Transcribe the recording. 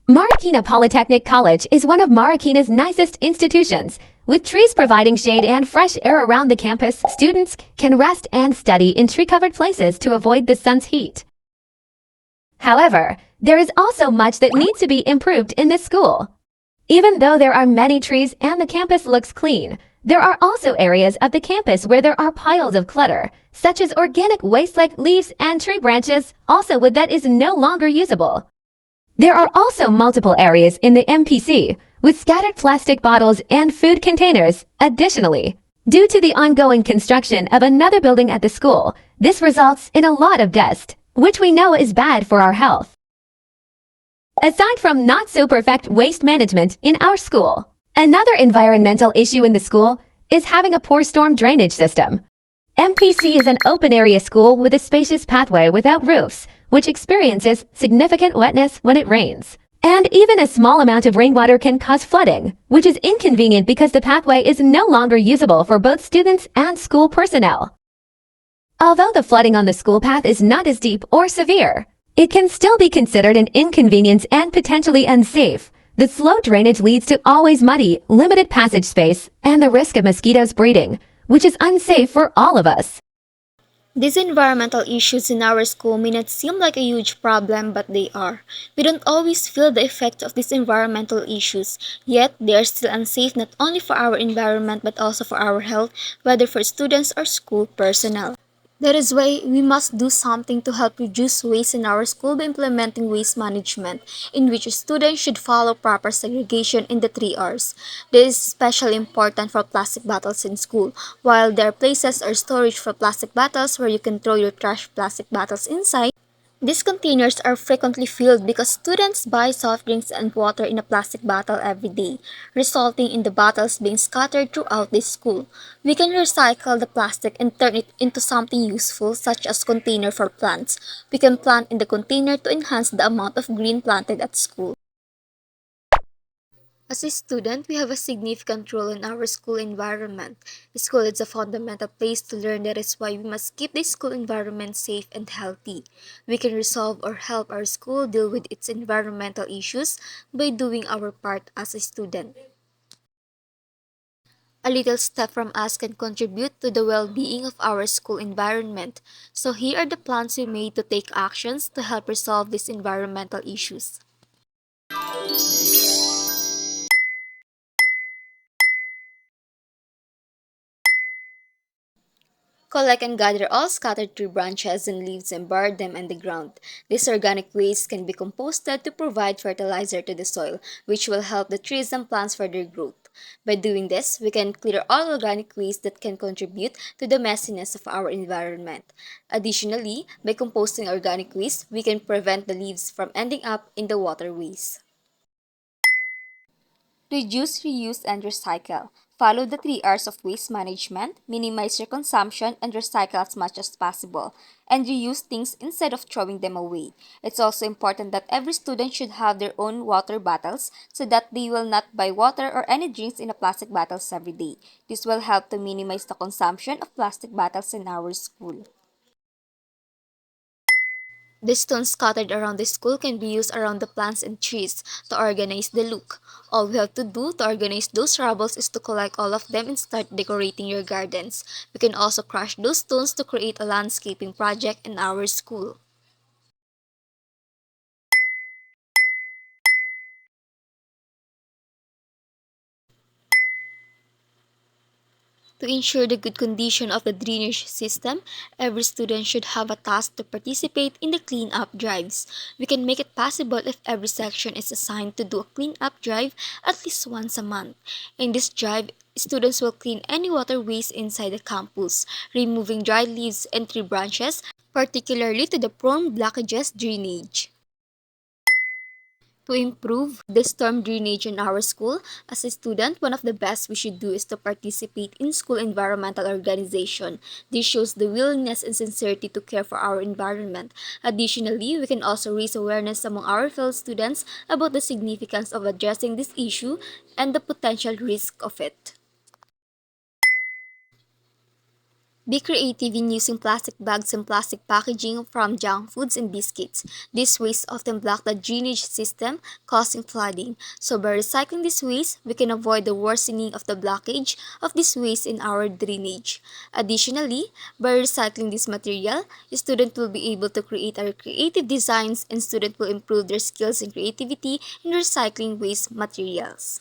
Marikina Polytechnic College is one of Marikina's nicest institutions. With trees providing shade and fresh air around the campus, students can rest and study in tree-covered places to avoid the sun's heat. However, there is also much that needs to be improved in this school. Even though there are many trees and the campus looks clean, there are also areas of the campus where there are piles of clutter, such as organic waste like leaves and tree branches, also wood that is no longer usable. There are also multiple areas in the MPC with scattered plastic bottles and food containers. Additionally, due to the ongoing construction of another building at the school, this results in a lot of dust, which we know is bad for our health. Aside from not so perfect waste management in our school, another environmental issue in the school is having a poor storm drainage system. MPC is an open area school with a spacious pathway without roofs, which experiences significant wetness when it rains. And even a small amount of rainwater can cause flooding, which is inconvenient because the pathway is no longer usable for both students and school personnel. Although the flooding on the school path is not as deep or severe, it can still be considered an inconvenience and potentially unsafe. The slow drainage leads to always muddy, limited passage space, and the risk of mosquitoes breeding, which is unsafe for all of us. These environmental issues in our school may not seem like a huge problem, but they are. We don't always feel the effect of these environmental issues, yet they are still unsafe not only for our environment but also for our health, whether for students or school personnel. That is why we must do something to help reduce waste in our school by implementing waste management, in which students should follow proper segregation in the 3 Rs. This is especially important for plastic bottles in school, while there are places or storage for plastic bottles where you can throw your trash plastic bottles inside. These containers are frequently filled because students buy soft drinks and water in a plastic bottle every day, resulting in the bottles being scattered throughout the school. We can recycle the plastic and turn it into something useful, such as container for plants. We can plant in the container to enhance the amount of green planted at school. As a student, we have a significant role in our school environment. School is a fundamental place to learn. That is why we must keep the school environment safe and healthy. We can resolve or help our school deal with its environmental issues by doing our part as a student. A little step from us can contribute to the well-being of our school environment. So here are the plans we made to take actions to help resolve these environmental issues. Collect and gather all scattered tree branches and leaves and bury them in the ground. This organic waste can be composted to provide fertilizer to the soil, which will help the trees and plants further growth. By doing this, we can clear all organic waste that can contribute to the messiness of our environment. Additionally, by composting organic waste, we can prevent the leaves from ending up in the waterways. Reduce, reuse, and recycle. Follow the 3 Rs of waste management, minimize your consumption, and recycle as much as possible. And reuse things instead of throwing them away. It's also important that every student should have their own water bottles so that they will not buy water or any drinks in a plastic bottles every day. This will help to minimize the consumption of plastic bottles in our school. The stones scattered around the school can be used around the plants and trees to organize the look. All we have to do to organize those rubbles is to collect all of them and start decorating your gardens. We can also crush those stones to create a landscaping project in our school. To ensure the good condition of the drainage system, every student should have a task to participate in the cleanup drives. We can make it possible if every section is assigned to do a cleanup drive at least once a month. In this drive, students will clean any waterways inside the campus, removing dry leaves and tree branches, particularly to the prone blockages drainage. To improve the storm drainage in our school, as a student, one of the best we should do is to participate in school environmental organization. This shows the willingness and sincerity to care for our environment. Additionally, we can also raise awareness among our fellow students about the significance of addressing this issue and the potential risk of it. Be creative in using plastic bags and plastic packaging from junk foods and biscuits. These waste often block the drainage system, causing flooding. So by recycling this waste, we can avoid the worsening of the blockage of this waste in our drainage. Additionally, by recycling this material, students will be able to create our creative designs and students will improve their skills and creativity in recycling waste materials.